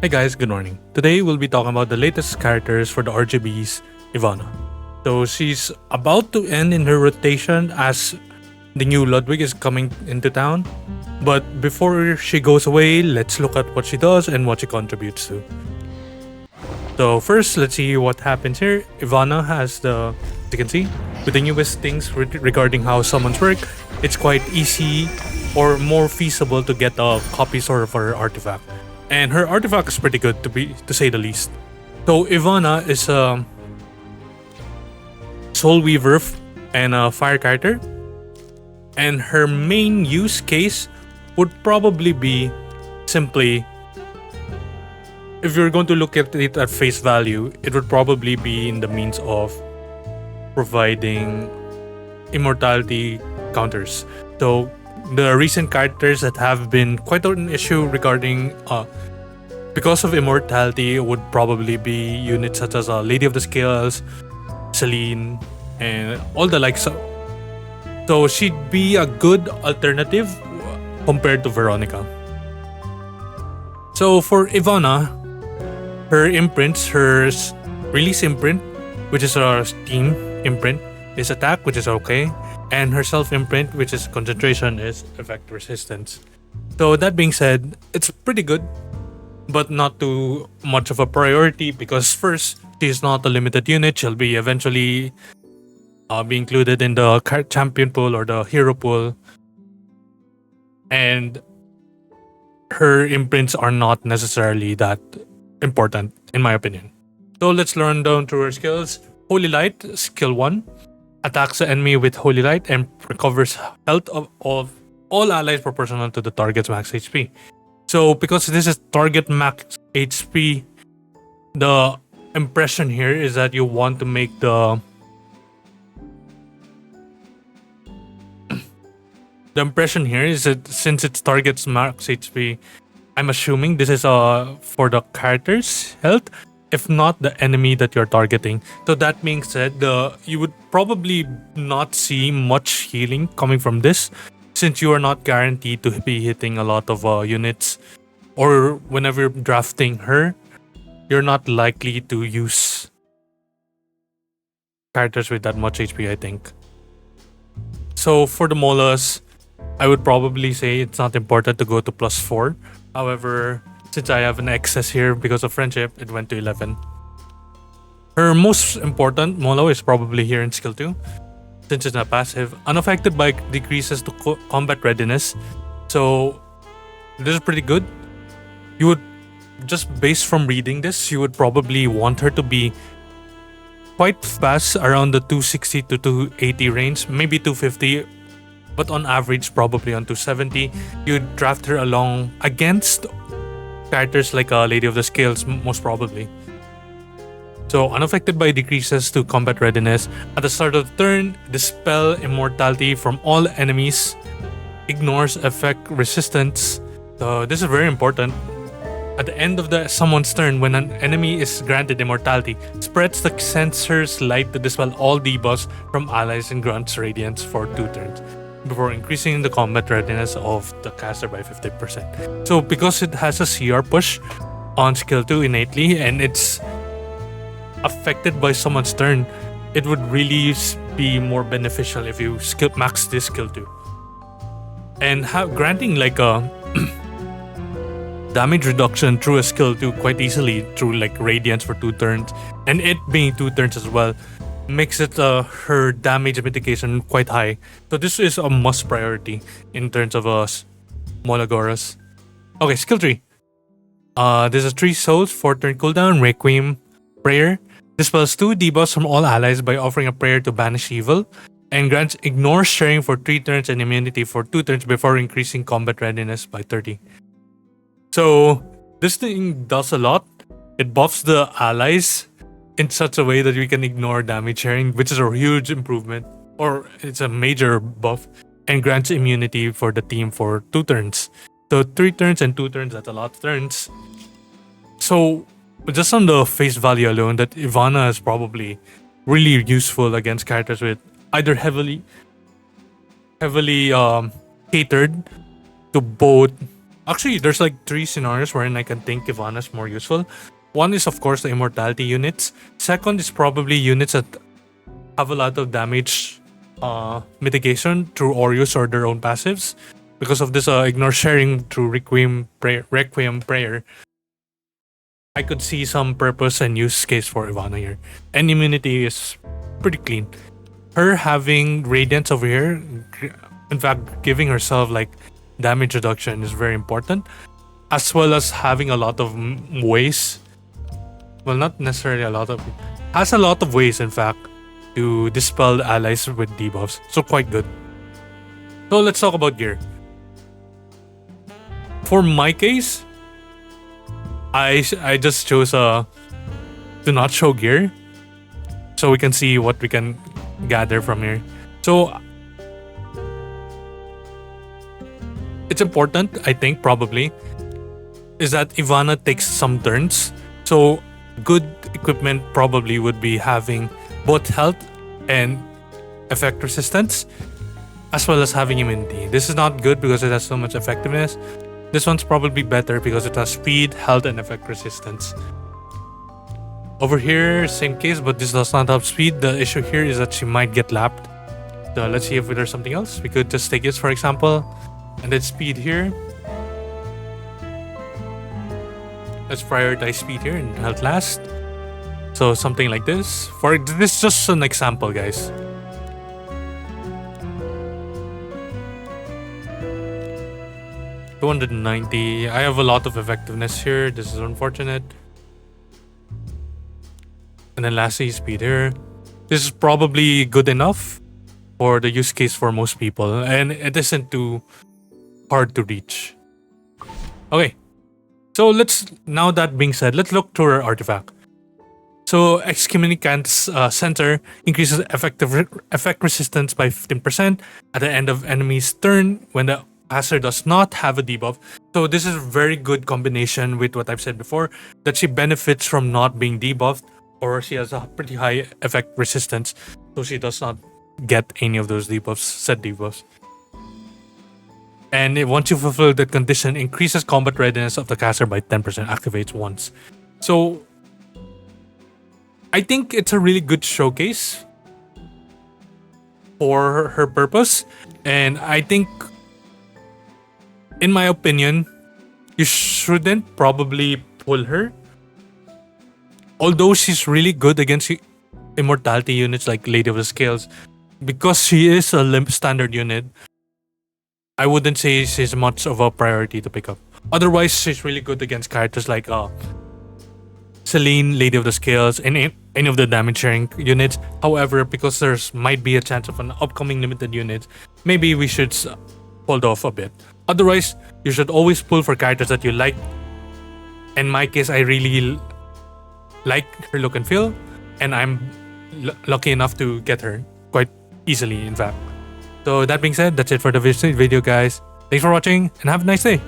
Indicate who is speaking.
Speaker 1: Hey guys, good morning. Today we'll be talking about the latest characters for the RGB's Ivana. So she's about to end in her rotation as the new Ludwig is coming into town. But before she goes away, let's look at what she does and what she contributes to. So first, let's see what happens here. Ivana has as you can see, with the newest things regarding how summons work, it's quite easy or more feasible to get a copy sort of her artifact. And her artifact is pretty good to say the least. So Ivana is a soulweaver and a fire character, and her main use case would probably be simply, if you're going to look at it at face value, it would probably be in the means of providing immortality counters. So the recent characters that have been quite an issue regarding because of immortality would probably be units such as Lady of the Scales, Celine, and all the likes. So she'd be a good alternative compared to Veronica. So for Ivana, her imprints, her release imprint, which is her steam imprint, is attack, which is okay, and her self imprint, which is concentration, is effect resistance. So that being said, it's pretty good, but not too much of a priority because first, she's not a limited unit. She'll be eventually be included in the champion pool or the hero pool, and her imprints are not necessarily that important, in my opinion. So let's learn down through her skills. Holy Light, skill 1. Attacks the enemy with Holy Light and recovers health of all allies proportional to the target's max HP. So because this is target max HP, the impression here is that you want to make the impression here is that since it's target's max HP, I'm assuming this is for the character's health, if not the enemy that you're targeting. So that being said, you would probably not see much healing coming from this, since you are not guaranteed to be hitting a lot of units, or whenever you're drafting her, you're not likely to use characters with that much HP, I think. So for the Molas, I would probably say it's not important to go to +4. However, since I have an excess here because of friendship, it went to 11. Her most important Molo is probably here in skill 2, since it's not passive. Unaffected by decreases to combat readiness. So this is pretty good. You would, just based from reading this, you would probably want her to be quite fast around the 260 to 280 range, maybe 250, but on average probably on 270. You'd draft her along against characters like Lady of the Scales, most probably. So unaffected by decreases to combat readiness. At the start of the turn, dispel immortality from all enemies. Ignores effect resistance. So this is very important. At the end of someone's turn, when an enemy is granted immortality, spreads the sensor's light to dispel all debuffs from allies and grants radiance for 2 turns, before increasing the combat readiness of the caster by 50%. So because it has a CR push on skill 2 innately, and it's affected by someone's turn, it would really be more beneficial if you max this skill 2. And granting like a damage reduction through a skill 2 quite easily through like radiance for 2 turns, and it being 2 turns as well, makes it her damage mitigation quite high. So this is a must priority in terms of Molagoras. Okay, skill 3. There's a 3 souls, 4 turn cooldown, Requiem, Prayer. Dispels 2 debuffs from all allies by offering a prayer to banish evil, and grants ignore sharing for 3 turns and immunity for 2 turns before increasing combat readiness by 30. So this thing does a lot. It buffs the allies in such a way that we can ignore damage sharing, which is a huge improvement, or it's a major buff, and grants immunity for the team for 2 turns. So 3 turns and 2 turns, that's a lot of turns. So just on the face value alone, that Ivana is probably really useful against characters with either heavily catered to both Actually, there's like 3 scenarios wherein I can think Ivana's more useful. One is, of course, the immortality units. Second is probably units that have a lot of damage mitigation through Orius or their own passives. Because of this ignore sharing through Requiem prayer, I could see some purpose and use case for Ivana here. And immunity is pretty clean. Her having Radiance over here, in fact, giving herself like damage reduction is very important, as well as having a lot of ways. Well, not necessarily a lot of, has a lot of ways, in fact, to dispel the allies with debuffs. So quite good. So let's talk about gear. For my case, I just chose to not show gear, so we can see what we can gather from here. So it's important, I think, probably, is that Ivana takes some turns. So good equipment probably would be having both health and effect resistance, as well as having immunity. This is not good because it has so much effectiveness. This one's probably better because it has speed, health, and effect resistance. Over here, same case, but this does not have speed. The issue here is that she might get lapped. So let's see if there's something else. We could just take this, for example, and then speed here. Let's prioritize speed here and health last. So something like this. For this is just an example, guys. $290. I have a lot of effectiveness here. This is unfortunate. And then lastly, speed here. This is probably good enough for the use case for most people, and it isn't too hard to reach. Okay, so now that being said, let's look to her artifact. So Excommunicant's center increases effect resistance by 15% at the end of enemy's turn when the caster does not have a debuff. So this is a very good combination with what I've said before, that she benefits from not being debuffed, or she has a pretty high effect resistance, so she does not get any of those debuffs, set debuffs. And once you fulfill that condition, increases combat readiness of the caster by 10%, activates once. So I think it's a really good showcase for her purpose, and I think, in my opinion, you shouldn't probably pull her. Although she's really good against immortality units like Lady of the Scales, because she is a standard unit, I wouldn't say she's much of a priority to pick up. Otherwise, she's really good against characters like Celine, Lady of the Scales, and any of the damage sharing units. However, because there's might be a chance of an upcoming limited unit, maybe we should hold off a bit. Otherwise, you should always pull for characters that you like. In my case, I really like her look and feel, and I'm lucky enough to get her quite easily, in fact. So that being said, that's it for the video, guys. Thanks for watching, and have a nice day.